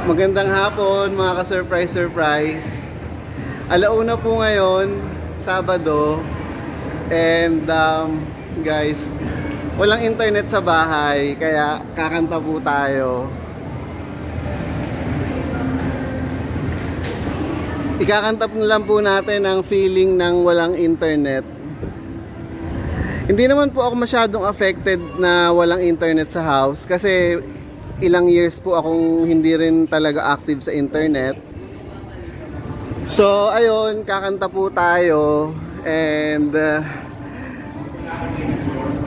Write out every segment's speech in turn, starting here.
Magandang hapon mga ka-surprise. Alauna po ngayon, Sabado. And guys, walang internet sa bahay, kaya kakanta po tayo. Ikakanta lang po natin ang feeling ng walang internet. Hindi naman po ako masyadong affected na walang internet sa house kasi ilang years po akong hindi rin talaga active sa internet. So ayun, kakanta po tayo. And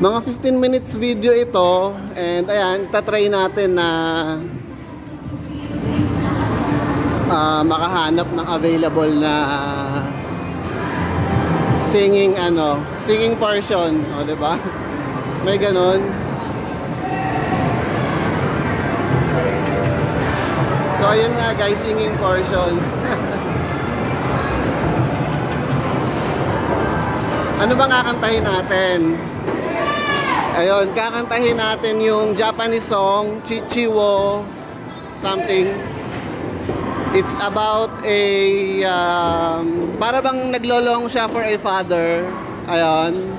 mga 15 minutes video ito. And ayan, tatry natin na makahanap ng available na singing portion, o diba? May ganon. So ayun nga guys, singing portion. Ano bang kakantahin natin? Ayun, kakantahin natin yung Japanese song Chichiwo something. It's about a para bang naglolong siya for a father. Ayun.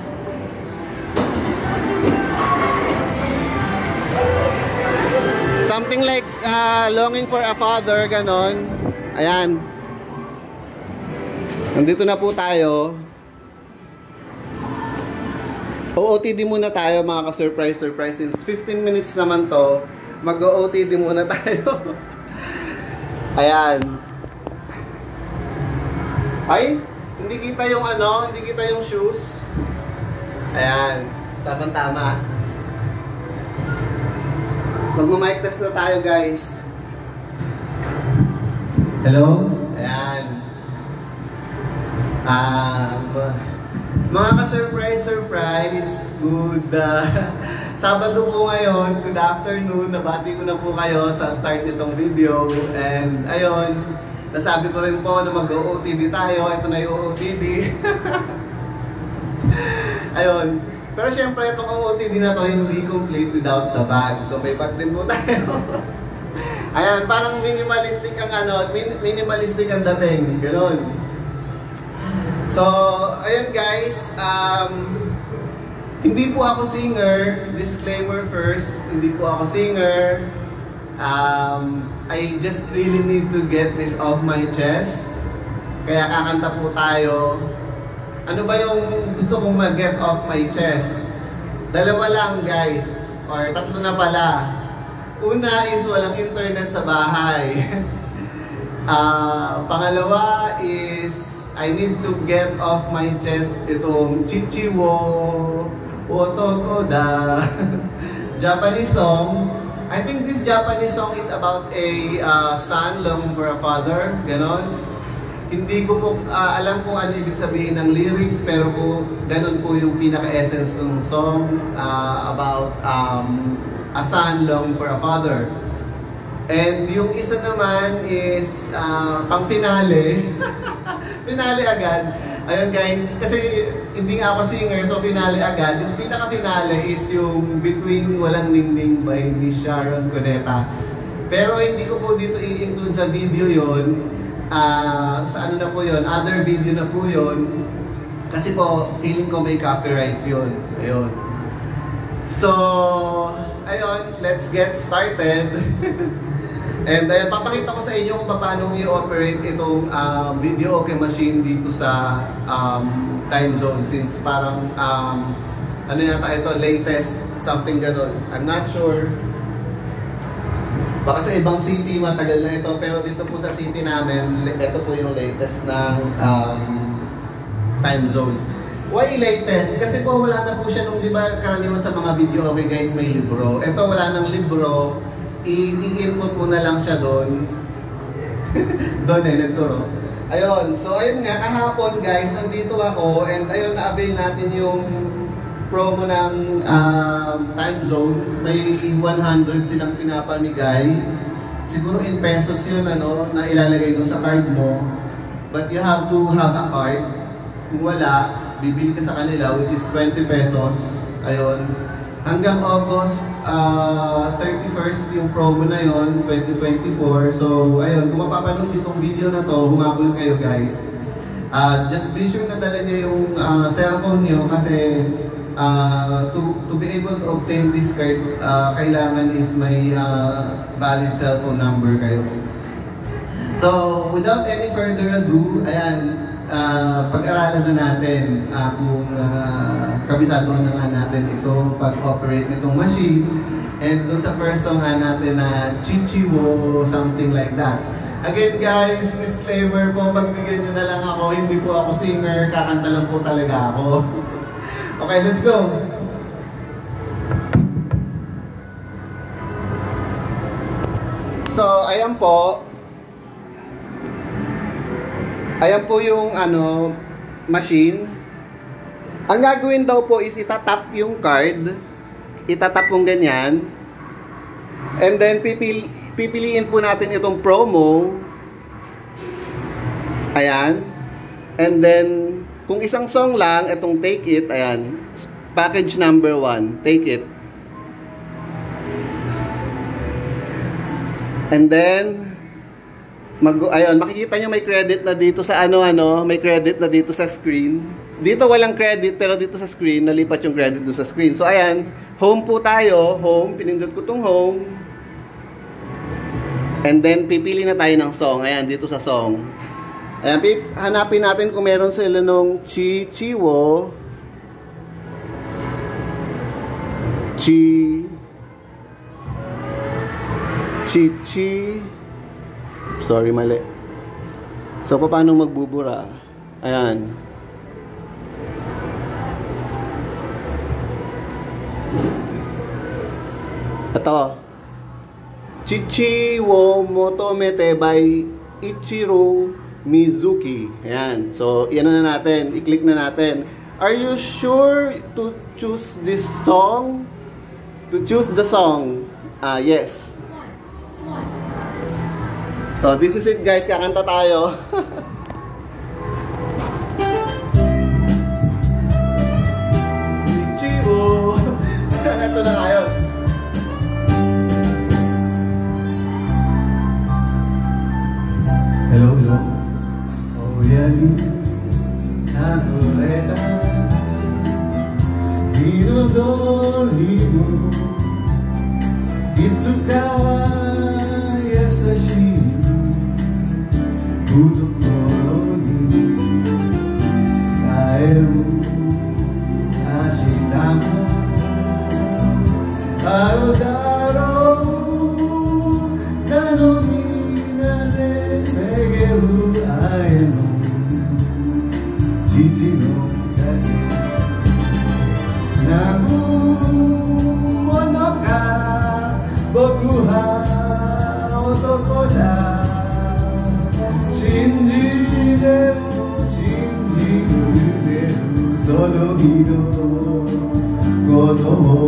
Something like longing for a father, ganon. Ayan. Nandito na po tayo. OOTD muna tayo mga ka-surprise. Since 15 minutes naman to, mag-OOTD muna tayo. Ayan. Ay, hindi kita yung hindi kita yung shoes. Ayan. Tama-tama. Magma-mic test na tayo guys. Hello? Ayan. Mga ka-surprise, good Sabado po ngayon, good afternoon. Nabati ko na po kayo sa start nitong video. And ayun, nasabi ko rin po na mag-OOTD tayo. Ito na yung OOTD. Ayun. Pero syempre itong OOTD na to hindi complete without the bag. So may bag din po tayo. Ayan, parang minimalistic ang minimalistic ang dating. Ganoon. So, ayun guys, hindi po ako singer. Disclaimer first, hindi po ako singer. I just really need to get this off my chest. Kaya kakanta po tayo. Ano ba yung gusto kong mag-get off my chest? Dalawa lang guys, or tatlo na pala. Una is walang internet sa bahay. Pangalawa is I need to get off my chest itong Chichiwo Otokoda Japanese song. I think this Japanese song is about a son longing for a father, ganon. Hindi ko po alam kung ano ibig sabihin ng lyrics, pero po ganon po yung pinaka-essence ng song, about a son longing for a father. And yung isa naman is pang finale. Finale agad. Ayun guys, kasi hindi nga ako singer, so finale agad. Yung pinaka-finale is yung Between Walang Ningning by Miss Sharon Cuneta. Pero hindi ko po dito i-include sa video yon. Sa ano na po yon, other video na po yon. Kasi po, feeling ko may copyright yon. Ayun. So, ayun, let's get started. And then, papakita ko sa inyo kung paano i-operate itong video okay machine dito sa time zone. Since parang, ano yata ito, latest, something ganon. I'm not sure. Baka sa ibang city, matagal na ito. Pero dito po sa city namin, ito po yung latest ng time zone. Why latest? Kasi po wala na po siya nung, di ba, karaniwan sa mga video okay guys, may libro. Ito wala ng libro. I-input mo na lang siya doon. Doon nagturo. Ayun, so ayun nga, kahapon guys, nandito ako and ayun, na-avail natin yung promo ng time zone. May 100 silang pinapamigay. Siguro in pesos yun, na ilalagay doon sa card mo. But you have to have a card. Kung wala, bibili ka sa kanila, which is 20 pesos. Ayun. hanggang August 31st yung promo na yon 2024. So, ayun, kung mapapanood nyo itong video na to, humabol kayo guys. Just be sure na dala nyo yung cellphone nyo kasi to be able to obtain this card, kailangan is may valid cellphone number kayo. So, without any further ado, ayan, pag-aralan na natin kung kabisado na nga natin ito pag-operate nitong machine. And dun sa first song natin na Chichiwo, something like that. Again guys, disclaimer po, pagbigyan nyo na lang ako, hindi po ako singer, kakanta lang po talaga ako. Okay, let's go! So, ayan po. Ayan po yung machine. Ang gagawin daw po is itatap yung card. Itatap yung ganyan. And then pipiliin po natin itong promo. Ayan. And then kung isang song lang, itong Take It, ayan. Package number 1, Take It. And then ayun, makikita nyo may credit na dito sa may credit na dito sa screen. Dito walang credit, pero dito sa screen, nalipat yung credit doon sa screen. So, ayan, home po tayo. Home, pinindot ko tong home. And then, pipili na tayo ng song. Ayan, dito sa song. Ayan, hanapin natin kung meron sila nung Chichiwo. Sorry, mali. So, paano magbubura? Ayan. Ito. Chichiwo Motomete by Ichiro Mizuki. Ayan. So, yan na natin. I-click na natin. Are you sure to choose this song? To choose the song? Yes. So, this is it guys. Kakanta tayo. Ichiro. Ito na kayo. Hello, hello. Oyani Nanoreta Hinodori mo Itsuka wa yasashii Udokoro ni Saeru Ashita mo Aru daro Nanomi Megeru aeno Chichi no kage Nagu mono ka Boku ha otoko da Shinjireru shinjireru Sono hiro Kotomo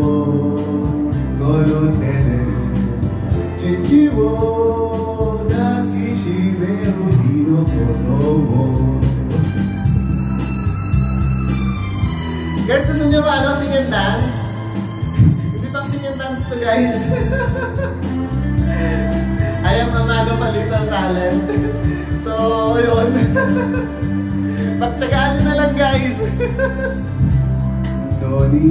Kono tere Chichi wo Guys, gusto nyo ba sing and dance? Hindi pang sing and dance to guys. I am a man of a little talent. So, yun. Pagtsagaan nyo na lang guys. Noni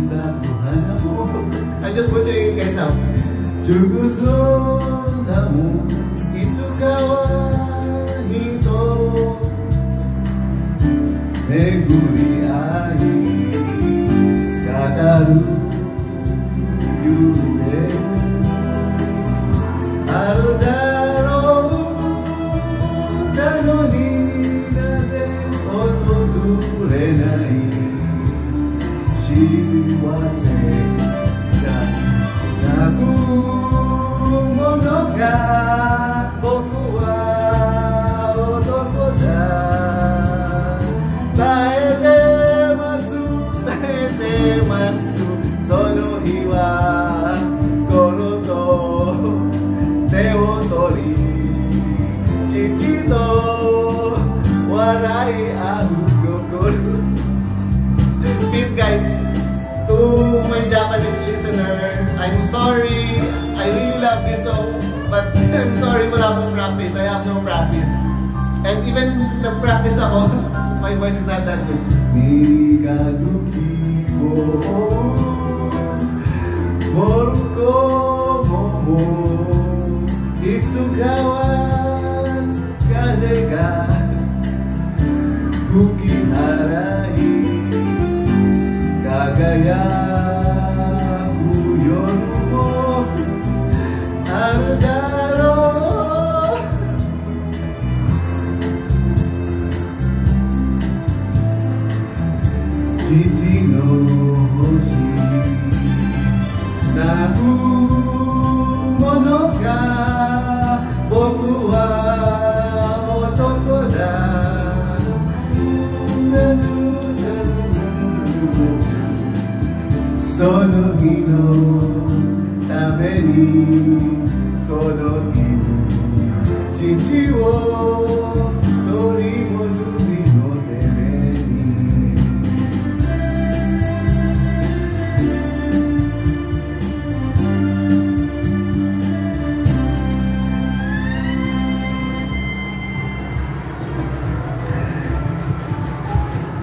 sa buhana mo. I'm just butchering it guys now. Chuguso sa mo. Itsukawa nito Meguri ai Kataru Yume Aru daro Nanoni naze otozurenai Shiwase ga Naku mono ka Boku wa love this song, but I'm sorry, wala akong practice. I have no practice. And even nag-practice ako, my voice is not that good. Mikazuki mo, moruko mo, itsugawa kaze ga ukiharahi kagaya kuyoru mo aru daro. Chichi no hoshi naku mono ga boku wa otoko da. Sono hi no tame ni kono iru chichi wo torimodoshi no teme ni.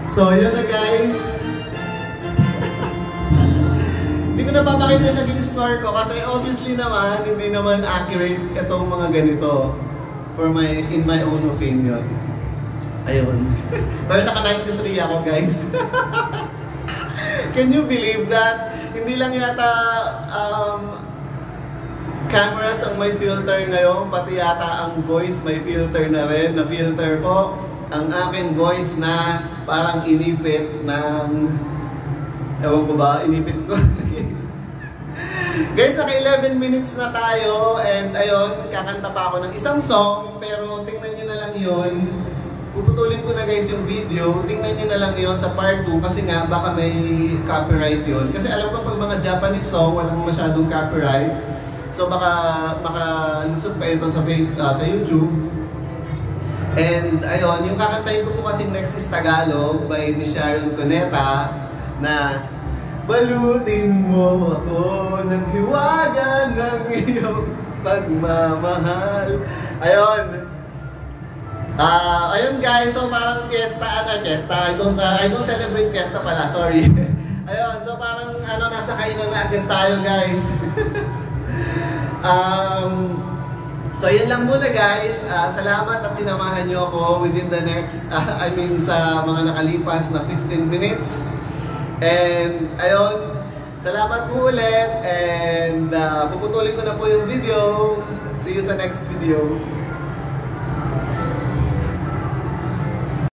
So, yun na guys. Hindi ko na papakita yung naging score ko kasi obviously naman, hindi naman accurate itong mga ganito in my own opinion. Ayun. Pero naka-93 ako guys. Can you believe that? Hindi lang yata cameras ang may filter ngayon, pati yata ang voice may filter na rin. Na-filter ko ang aking voice na parang inipit ng... Ewan ko ba? Inipit ko. Guys, naka 11 minutes na tayo and ayun, kakanta pa ako ng isang song pero tingnan nyo na lang yun. Puputulin ko na guys yung video, tingnan nyo na lang yun sa part 2 kasi nga baka may copyright yun. Kasi alam ko pag mga Japanese song, walang masyadong copyright. So baka makalusot pa ito sa YouTube. And ayun, yung kakantayin ko po kasing next is Tagalog by ni Sharon Cuneta na balutin mo ako ng hiwaga ng iyong pagmamahal. Ayun. Ayun guys, so parang fiesta. I don't celebrate fiesta pala, sorry. Ayun, so parang nasa kainan na agad tayo guys. So yun lang muna guys, salamat at sinamahan nyo ako within the next, sa mga nakalipas na 15 minutes. And ayun, salamat po ulit and puputulin ko na po yung video. See you sa next video.